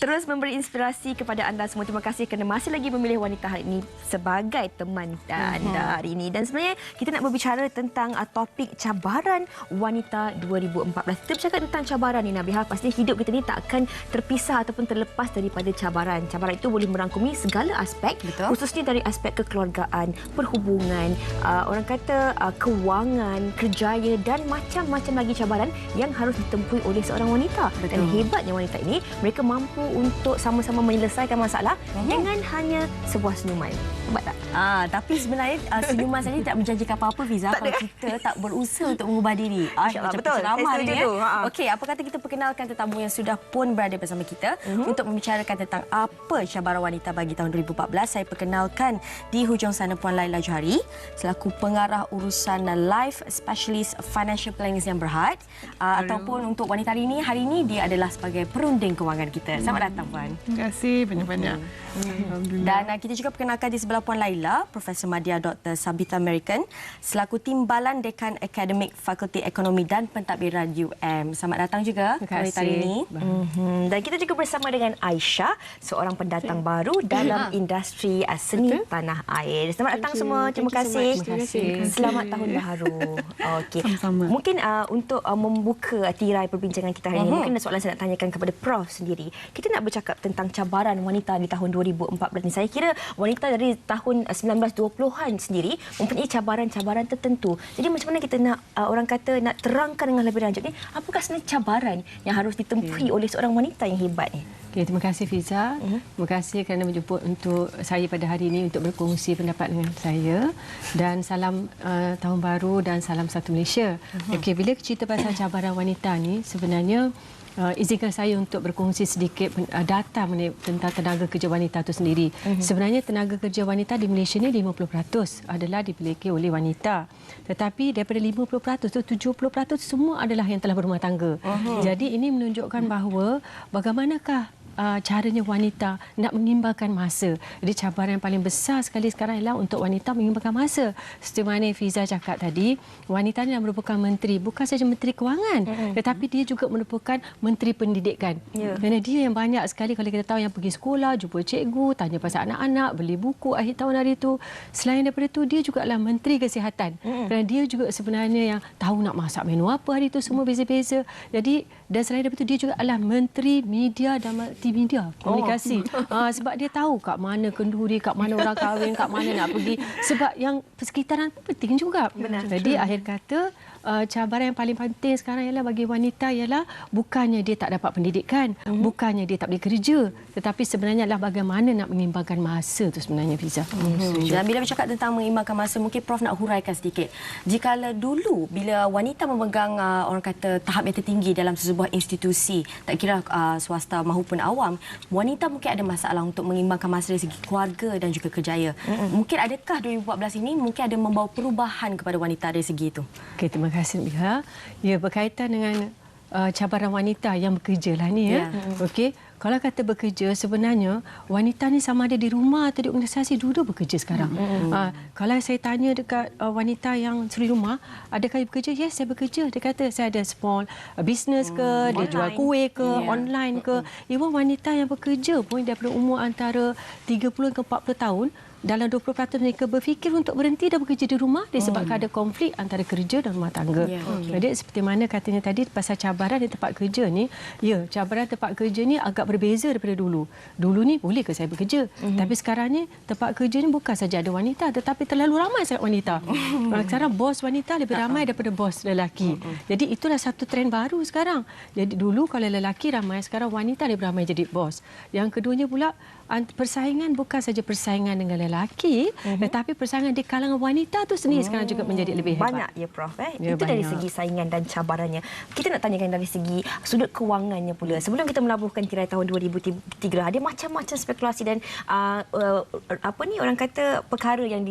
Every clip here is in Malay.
terus memberi inspirasi kepada anda semua. Terima kasih kerana masih lagi memilih wanita hari ini sebagai teman anda hari ini. Dan sebenarnya kita nak berbicara tentang topik cabaran wanita 2014. Kita bercakap tentang cabaran ni, Nabiha. Pastinya hidup kita ni tak akan terpisah ataupun terlepas daripada cabaran. Cabaran itu boleh merangkumi segala aspek, khususnya dari aspek kekeluargaan, perhubungan, orang kata kewangan, kerjaya dan macam-macam lagi cabaran yang harus ditempuhi oleh seorang wanita. Dan hebatnya wanita ini, mereka mampu untuk sama-sama menyelesaikan masalah dengan hanya sebuah senyuman. Hebat tak? Tapi sebenarnya senyuman saja tak menjanjikan apa-apa, Fiza, kalau kita tak berusaha untuk mengubah diri. Macam ceramah ni. Okey, apa kata kita perkenalkan tetamu yang sudah pun berada bersama kita untuk membicarakan tentang apa cabaran wanita bagi tahun 2014. Saya perkenalkan di hujung sana Puan Laila Johari selaku pengarah urusan Life Specialist Financial Planning yang Berhad, ataupun untuk wanita hari ini dia adalah sebagai perunding kewangan kita. Selamat datang, Puan. Terima kasih banyak-banyak. Dan kita juga perkenalkan di sebelah Puan Laila, Profesor Madya Dr. Sabita American selaku Timbalan Dekan Akademik Fakulti Ekonomi dan Pentadbiran UM. Selamat datang juga wanita hari ini. Dan kita juga bersama dengan Aisyah, seorang pendatang baru dalam industri seni tanah air. Selamat datang semua. Terima kasih. Selamat tahun baru. Okey. Mungkin untuk membuka tirai perbincangan kita hari ini, mungkin ada soalan saya nak tanyakan kepada Prof sendiri. Kita nak bercakap tentang cabaran wanita di tahun 2014 ni. Saya kira wanita dari tahun 1920-an sendiri mempunyai cabaran-cabaran tertentu. Jadi macam mana kita nak orang kata nak terangkan dengan lebih lanjut ni, apakah sebenarnya cabaran yang harus ditempuhi oleh seorang wanita yang hebat ni? Terima kasih, Fiza. Terima kasih kerana menjemput untuk saya pada hari ini untuk berkongsi pendapat dengan saya. Dan salam Tahun Baru dan salam satu Malaysia. Okey, bila cerita pasal cabaran wanita ni, sebenarnya izinkan saya untuk berkongsi sedikit data tentang tenaga kerja wanita itu sendiri. Sebenarnya tenaga kerja wanita di Malaysia ni 50% adalah dimiliki oleh wanita. Tetapi daripada 50% itu 70% semua adalah yang telah berumah tangga. Jadi ini menunjukkan bahawa bagaimanakah caranya wanita nak mengimbangkan masa. Jadi cabaran yang paling besar sekali sekarang ialah untuk wanita mengimbangkan masa. Seperti mana Fiza cakap tadi, wanita ini merupakan menteri, bukan saja menteri kewangan, tetapi dia juga merupakan menteri pendidikan. Kerana dia yang banyak sekali, kalau kita tahu, yang pergi sekolah, jumpa cikgu, tanya pasal anak-anak, beli buku akhir tahun hari itu. Selain daripada itu, dia juga adalah menteri kesihatan. Kerana dia juga sebenarnya yang tahu nak masak menu apa hari itu, semua beza-beza. Jadi, dan selain daripada itu, dia juga adalah menteri media dan media komunikasi. Sebab dia tahu kat mana kenduri, kat mana orang kahwin, kat mana nak pergi. Sebab yang persekitaran penting juga. Jadi akhir kata, cabaran yang paling penting sekarang ialah bagi wanita ialah bukannya dia tak dapat pendidikan, bukannya dia tak boleh kerja, tetapi sebenarnya adalah bagaimana nak mengimbangkan masa itu sebenarnya, Fiza. Dan bila bercakap tentang mengimbangkan masa, mungkin Prof nak huraikan sedikit. Jikalau dulu bila wanita memegang orang kata tahap yang tertinggi dalam sebuah institusi, tak kira swasta maupun awam, wanita mungkin ada masalah untuk mengimbangkan masa dari segi keluarga dan juga kerjaya. Mungkin adakah 2014 ini mungkin ada membawa perubahan kepada wanita dari segi itu? Okey, terima kasih, Biha. Ya, berkaitan dengan cabaran wanita yang bekerja lah ni, ya. Okey, kalau kata bekerja, sebenarnya wanita ni sama ada di rumah atau di organisasi, dua-dua bekerja sekarang. Kalau saya tanya dekat wanita yang suri rumah, adakah dia bekerja? Yes, saya bekerja. Dia kata saya ada small business ke, dia jual kuih ke, online ke. Even wanita yang bekerja pun daripada umur antara 30 ke 40 tahun, dalam 20% mereka berfikir untuk berhenti dan bekerja di rumah disebabkan ada konflik antara kerja dan rumah tangga. Jadi seperti mana katanya tadi pasal cabaran di tempat kerja ni, ya, cabaran tempat kerja ni agak berbeza daripada dulu. Dulu ni boleh ke saya bekerja? Tapi sekarang ni tempat kerja ni bukan saja ada wanita, tetapi terlalu ramai sangat wanita. Sekarang bos wanita lebih ramai daripada bos lelaki. Jadi itulah satu trend baru sekarang. Jadi dulu kalau lelaki ramai, sekarang wanita lebih ramai jadi bos. Yang keduanya pula, persaingan bukan saja persaingan dengan lelaki, tetapi persaingan di kalangan wanita tu sendiri sekarang juga menjadi lebih hebat. Banyak, ya, Prof. Ya, itu banyak. Dari segi saingan dan cabarannya. Kita nak tanyakan dari segi sudut kewangannya pula. Sebelum kita melabuhkan tirai tahun 2003, ada macam-macam spekulasi dan apa ni orang kata perkara yang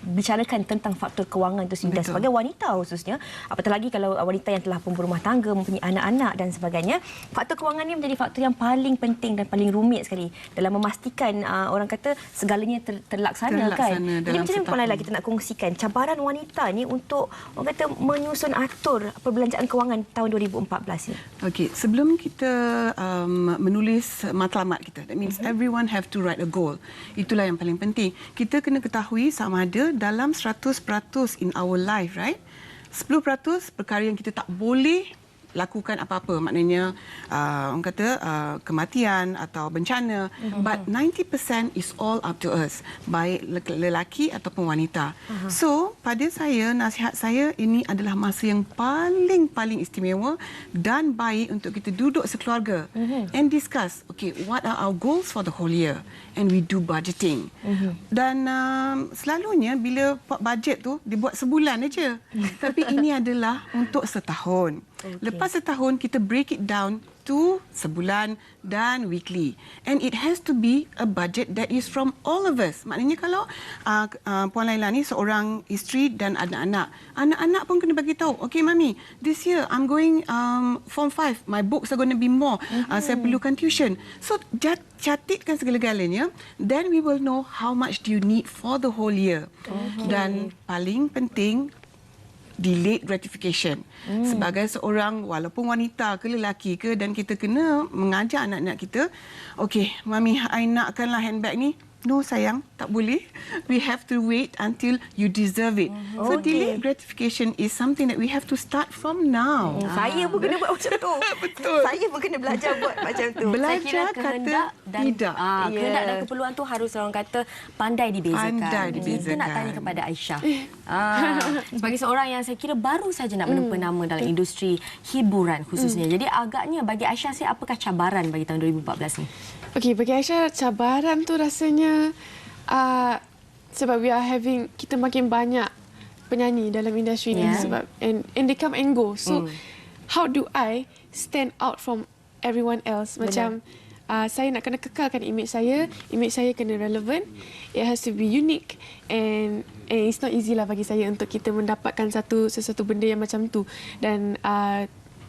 bicarakan tentang faktor kewangan itu sendiri sebagai wanita khususnya, apatah lagi kalau wanita yang telah pun berumah tangga, mempunyai anak-anak dan sebagainya. Faktor kewangan ini menjadi faktor yang paling penting dan paling rumit sekali dalam memastikan orang kata segalanya terlaksana kan. Jadi macam mana Puan Laila kita nak kongsikan cabaran wanita ni untuk orang kata menyusun atur perbelanjaan kewangan tahun 2014 ni. Okey, sebelum kita menulis matlamat kita, that means everyone have to write a goal. Itulah yang paling penting. Kita kena ketahui sama ada dalam 100% in our life, right? 10% perkara yang kita tak boleh lakukan apa-apa, maknanya orang kata kematian atau bencana, but 90% is all up to us, baik lelaki ataupun wanita. So pada saya, nasihat saya, ini adalah masa yang paling istimewa dan baik untuk kita duduk sekeluarga and discuss, okay, what are our goals for the whole year, and we do budgeting. Dan selalunya bila budget tu dibuat sebulan aja, tapi ini adalah untuk setahun. Lepas setahun, kita break it down to sebulan dan weekly. And it has to be a budget that is from all of us. Maknanya kalau Puan Laila ni seorang isteri dan anak-anak. Anak-anak pun kena bagi tahu, okay Mami, this year I'm going Form 5. My books are going to be more. Saya perlukan tuition. So, catatkan segala-galanya. Then we will know how much do you need for the whole year. Dan paling penting, delayed gratification. Sebagai seorang, walaupun wanita ke lelaki ke, dan kita kena mengajar anak-anak kita, okey, Mami, I nakkanlah handbag ni. No sayang, tak boleh. We have to wait until you deserve it. So delayed gratification is something that we have to start from now. Saya pun kena buat macam tu. Betul. Saya pun kena belajar buat macam tu. Belajar kata tidak. Kehendak dan keperluan tu harus orang kata pandai dibezakan. Kita nak tanya kepada Aisyah. Sebagai seorang yang saya kira baru saja nak menempa nama dalam industri hiburan khususnya. Jadi agaknya bagi Aisyah, apakah cabaran bagi tahun 2014 ni? Okey, bagi Aisyah, cabaran tu rasanya sebab kita makin banyak penyanyi dalam industri ni, sebab and they come and go. So how do I stand out from everyone else? Macam saya nak kena kekalkan image saya kena relevant, it has to be unique, and it's not easy lah bagi saya untuk kita mendapatkan sesuatu benda yang macam tu. Dan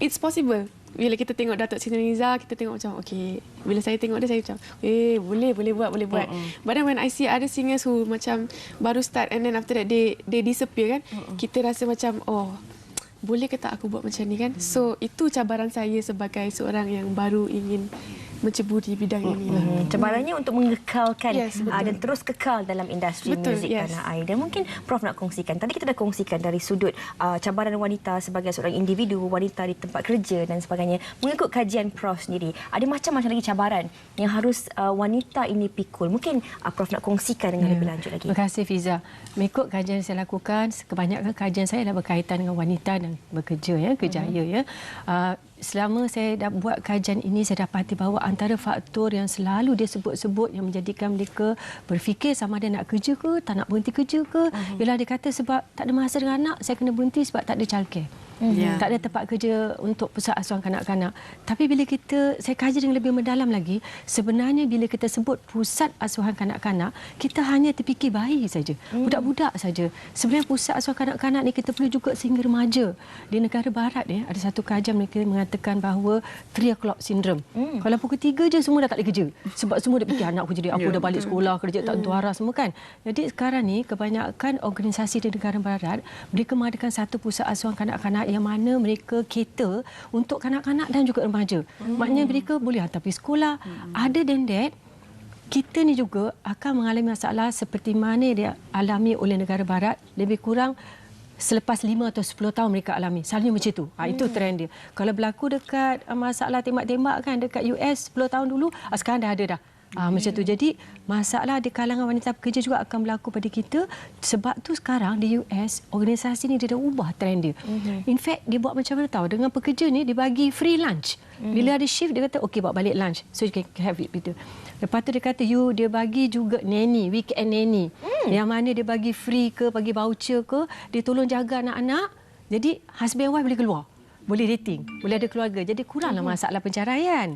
it's possible. Bila kita tengok Datuk Siti Nurhaliza, kita tengok macam, okay, bila saya tengok dia, saya macam, boleh buat. But then when I see other singers who macam baru start and then after that they disappear kan, kita rasa macam, boleh ke tak aku buat macam ni kan? So itu cabaran saya sebagai seorang yang baru ingin menceburi bidang ini. Cabarannya untuk mengekalkan dan terus kekal dalam industri muzik tanah air. Dan mungkin Prof nak kongsikan. Tadi kita dah kongsikan dari sudut cabaran wanita sebagai seorang individu, wanita di tempat kerja dan sebagainya. Mengikut kajian Prof sendiri, ada macam-macam lagi cabaran yang harus wanita ini pikul. Mungkin Prof nak kongsikan dengan lebih lanjut lagi. Terima kasih Fiza. Mengikut kajian saya lakukan, kebanyakan kajian saya adalah berkaitan dengan wanita dan bekerja, kerjaya. Selama saya dah buat kajian ini, saya dapati bahawa antara faktor yang selalu dia sebut-sebut yang menjadikan mereka berfikir sama ada nak kerja ke, tak nak berhenti kerja ke. Bila dia kata sebab tak ada masa dengan anak, saya kena berhenti sebab tak ada childcare. Tak ada tempat kerja untuk pusat asuhan kanak-kanak. Tapi bila saya kaji dengan lebih mendalam lagi, sebenarnya bila kita sebut pusat asuhan kanak-kanak, kita hanya terfikir bayi saja, budak-budak saja. Sebenarnya pusat asuhan kanak-kanak ni kita perlu juga sehingga remaja. Di negara barat ada satu kajian mereka mengatakan bahawa 3 o'clock syndrome. Kalau pukul 3 je semua dah tak boleh kerja. Sebab semua dah fikir anak aku jadi apa, dah balik sekolah, kerja tak tentu arah semua kan. Jadi sekarang ni kebanyakan organisasi di negara barat mereka mengadakan satu pusat asuhan kanak-kanak yang mana mereka cater untuk kanak-kanak dan juga remaja. Maknanya mereka boleh hantar pergi sekolah. Other than that, kita ni juga akan mengalami masalah seperti mana dia alami oleh negara barat, lebih kurang selepas 5 atau 10 tahun mereka alami. Selalunya macam tu. Itu trend dia. Kalau berlaku dekat masalah tembak-tembak kan dekat US 10 tahun dulu, sekarang dah ada dah. Macam tu. Jadi masalah di kalangan wanita pekerja juga akan berlaku pada kita. Sebab tu sekarang di US organisasi ni dia dah ubah trend dia. In fact dia buat macam mana tahu, dengan pekerja ni dia bagi free lunch. Bila ada shift dia kata okey bawa balik lunch, so you can have it gitu. Lepas tu dia kata dia bagi juga nanny, weekend nanny. Yang mana dia bagi free ke, bagi voucher ke, dia tolong jaga anak-anak. Jadi husband and wife boleh keluar. boleh dating, boleh ada keluarga. Jadi kuranglah masalah penceraian.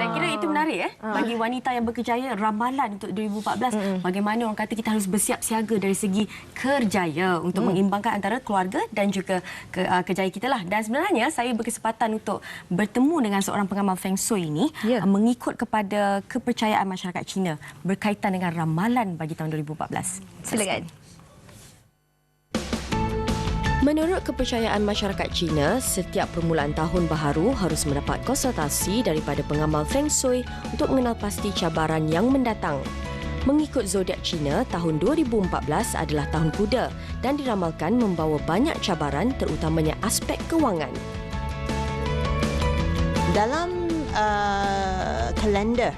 Saya kira itu menarik bagi wanita yang berkejaya, ramalan untuk 2014. Bagaimana orang kata kita harus bersiap siaga dari segi kerjaya untuk mengimbangkan antara keluarga dan juga kerjaya kita lah. Dan sebenarnya saya berkesempatan untuk bertemu dengan seorang pengamal Feng Shui ini mengikut kepada kepercayaan masyarakat Cina berkaitan dengan ramalan bagi tahun 2014. Silakan. Menurut kepercayaan masyarakat Cina, setiap permulaan tahun baharu harus mendapat konsultasi daripada pengamal Feng Shui untuk mengenal pasti cabaran yang mendatang. Mengikut zodiak Cina, tahun 2014 adalah tahun kuda dan diramalkan membawa banyak cabaran terutamanya aspek kewangan. Dalam kalender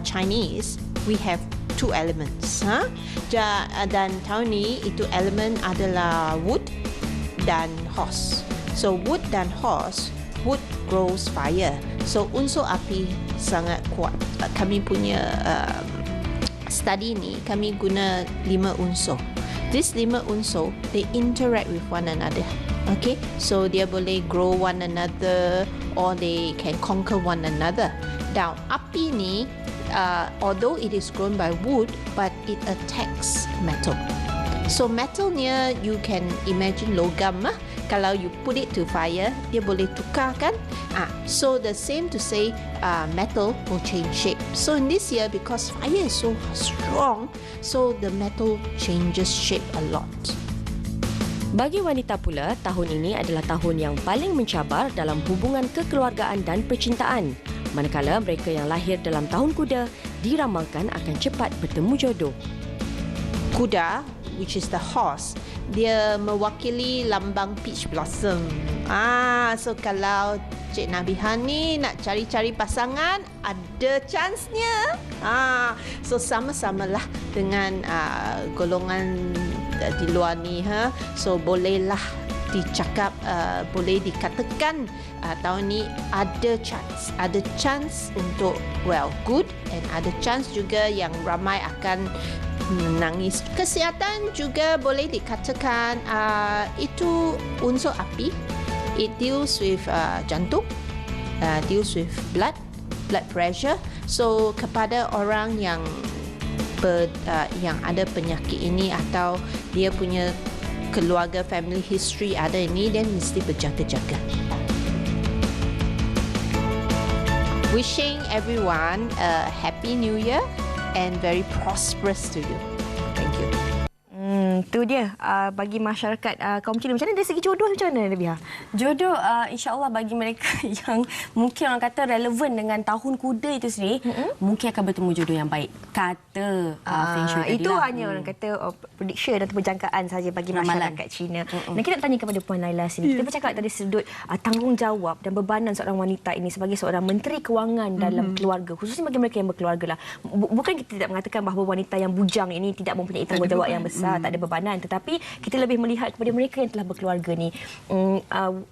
Chinese, we have two elements. Dan tahun ini itu elemen adalah wood dan horse. So wood dan horse, wood grows fire. So unsur api sangat kuat. Kami punya study ni, kami guna 5 unsur. These 5 unsur, they interact with one another. Okay, so dia boleh grow one another or they can conquer one another. Now, api ni, although it is grown by wood, but it attacks metal. So metalnya you can imagine logam lah. Kalau you put it to fire, dia boleh tukar kan? So the same to say, metal will change shape. So in this year, because fire is so strong, so the metal changes shape a lot. Bagi wanita pula, tahun ini adalah tahun yang paling mencabar dalam hubungan kekeluargaan dan percintaan. Manakala mereka yang lahir dalam tahun kuda diramalkan akan cepat bertemu jodoh. Kuda, which is the horse, dia mewakili lambang peach blossom. So kalau Cik Nabiha ni nak cari-cari pasangan, ada chance-nya. So sama-samalah dengan golongan di luar ni. So bolehlah dicakap, boleh dikatakan tahun ni ada chance untuk good, and ada chance juga yang ramai akan menangis. Kesihatan juga boleh dikatakan itu unsur api. It deals with jantung, deals with blood pressure. So kepada orang yang ada penyakit ini atau dia punya keluarga family history ada ini, dan mesti berjaga-jaga. Wishing everyone a happy new year and very prosperous to you. Thank you. Itu dia bagi masyarakat kaum Cina. Macam mana dari segi jodoh, macam mana Nabiha? Jodoh insya-Allah bagi mereka yang mungkin orang kata relevan dengan tahun kuda itu sendiri, mungkin akan bertemu jodoh yang baik. Kata Feng Shui tadi. Itu hanya orang kata prediction atau jangkaan saja bagi masyarakat Cina. Dan kita nak tanya kepada Puan Laila sini. Kita bercakap dari sudut tanggungjawab dan bebanan seorang wanita ini sebagai seorang menteri kewangan dalam keluarga, khususnya bagi mereka yang berkeluarga lah. Bukan kita tidak mengatakan bahawa wanita yang bujang ini tidak mempunyai tanggungjawab yang besar, tak ada bebanan, tetapi kita lebih melihat kepada mereka yang telah berkeluarga ni,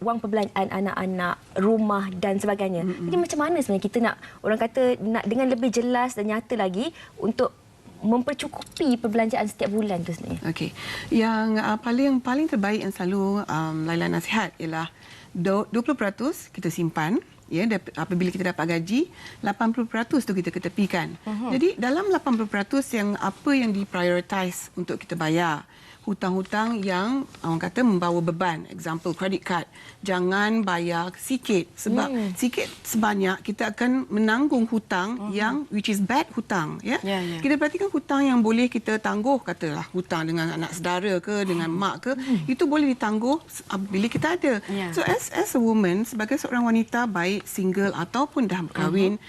wang perbelanjaan anak-anak, rumah dan sebagainya. Jadi macam mana sebenarnya kita nak, orang kata, nak dengan lebih jelas dan nyata lagi untuk mempercukupi perbelanjaan setiap bulan tu sebenarnya? Okey. Yang paling terbaik yang selalu Laila nasihat ialah 20% kita simpan. Ya, apabila kita dapat gaji, 80% tu kita ketepikan. Jadi dalam 80% yang apa yang diprioritize untuk kita bayar, hutang-hutang yang orang kata membawa beban, example credit card, jangan bayar sikit, sebab sikit sebanyak kita akan menanggung hutang yang which is bad hutang, ya. Kita perhatikan hutang yang boleh kita tangguh, katalah hutang dengan anak saudara ke, dengan mak ke, itu boleh ditangguh bila kita ada. So as a woman, sebagai seorang wanita, baik single ataupun dah berkahwin,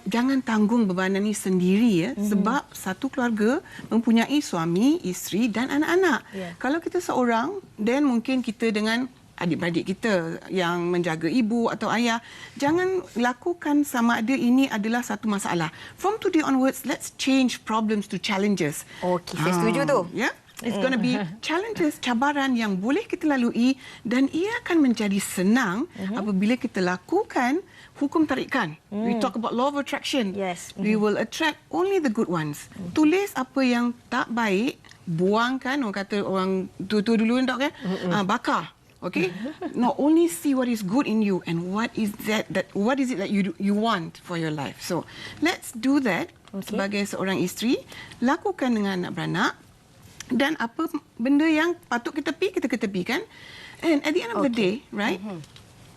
jangan tanggung bebanan ini sendiri, ya. Sebab satu keluarga mempunyai suami, isteri dan anak-anak. Kalau kita seorang, then mungkin kita dengan adik-beradik kita yang menjaga ibu atau ayah, jangan lakukan sama ada ini adalah satu masalah. From today onwards, let's change problems to challenges. Okey, saya setuju tu. Ya. It's going to be challenges, cabaran yang boleh kita lalui, dan ia akan menjadi senang apabila kita lakukan hukum tarikan. We talk about law of attraction. We will attract only the good ones. Tulis apa yang tak baik, buangkan, orang kata orang tua-tua dulu tak, bakar. Okay, not only see what is good in you and what is it that you want for your life. So let's do that sebagai seorang isteri, lakukan dengan anak beranak, dan apa benda yang patut kita ketepikan. And at the end of the day, right?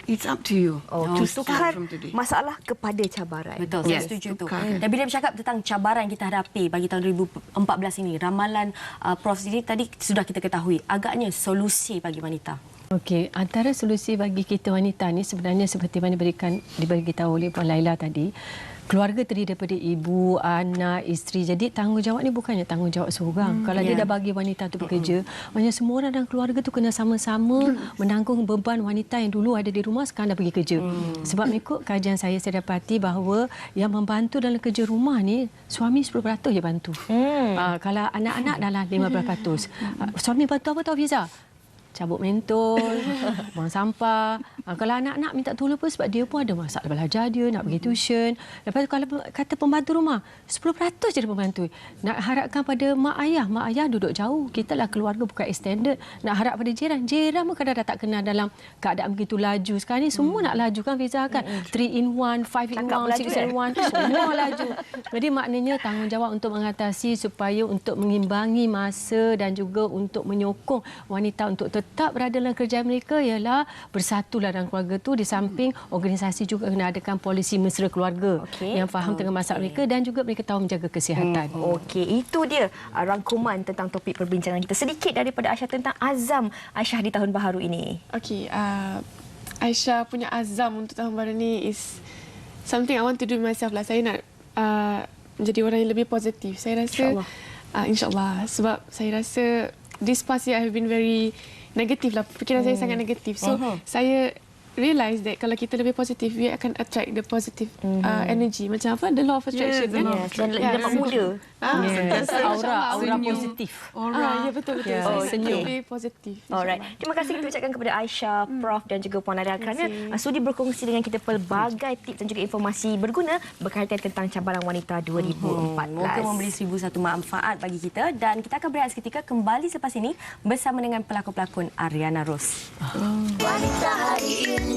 It's up to you. To tukar masalah kepada cabaran. Betul, saya setuju tu. Dan bila bercakap tentang cabaran kita hadapi bagi tahun 2014 ini, ramalan Prof sendiri tadi sudah kita ketahui, agaknya solusi bagi wanita. Okey, antara solusi bagi kita wanita ni sebenarnya seperti mana diberitahu oleh Puan Laila tadi, keluarga terdiri daripada ibu, anak, isteri. Jadi tanggungjawab ni bukannya tanggungjawab seorang. Kalau dia dah bagi wanita tu bekerja, maknanya semua orang dalam keluarga tu kena sama-sama menanggung beban wanita yang dulu ada di rumah sekarang dah pergi kerja. Sebab mengikut kajian saya dapati bahawa yang membantu dalam kerja rumah ni suami 10% je bantu. Kalau anak-anak dalam 15%. Suami bantu apa tahu Fiza? Cabut mentol, buang sampah. Kalau anak-anak minta tolong pun sebab dia pun ada masalah belajar dia, nak pergi tuition. Lepas tu kalau kata pembantu rumah, 10% je dia pembantu. Nak harapkan pada mak ayah duduk jauh. Kita lah keluarga bukan extended. Nak harap pada jiran pun kadang dah tak kenal dalam keadaan begitu laju. Sekarang ni semua nak laju kan Fiza kan? 3 in 1, 5 in 1, 6 in 1, semua laju. Jadi maknanya tanggungjawab untuk mengatasi supaya untuk mengimbangi masa dan juga untuk menyokong wanita untuk tetap berada dalam kerjaan mereka ialah bersatulah dalam keluarga tu, di samping organisasi juga kena adakan polisi mesra keluarga yang faham tentang masalah mereka dan juga mereka tahu menjaga kesihatan. Okey, itu dia rangkuman tentang topik perbincangan kita. Sedikit daripada Aisyah tentang azam Aisyah di tahun baru ini. Okey, Aisyah punya azam untuk tahun baru ni is something I want to do myself lah. Saya nak menjadi orang yang lebih positif. Saya rasa insyaAllah. Sebab saya rasa this past year I have been very negatif lah. Fikiran saya sangat negatif. So, saya realise that kalau kita lebih positif, we akan attract the positive energy. Macam apa? The law of attraction. Dan dapat muda. Aura positif. Ya, betul. Senyum. Lebih positif. Alright. Terima kasih kita ucapkan kepada Aisyah, Prof dan juga Puan Laila kerana sudi berkongsi dengan kita pelbagai tips dan juga informasi berguna berkaitan tentang cabaran wanita 2014. Moga memberi 1001 manfaat bagi kita dan kita akan berehat seketika kembali selepas ini bersama dengan pelakon-pelakon Ariana Rose. Wanita hari ini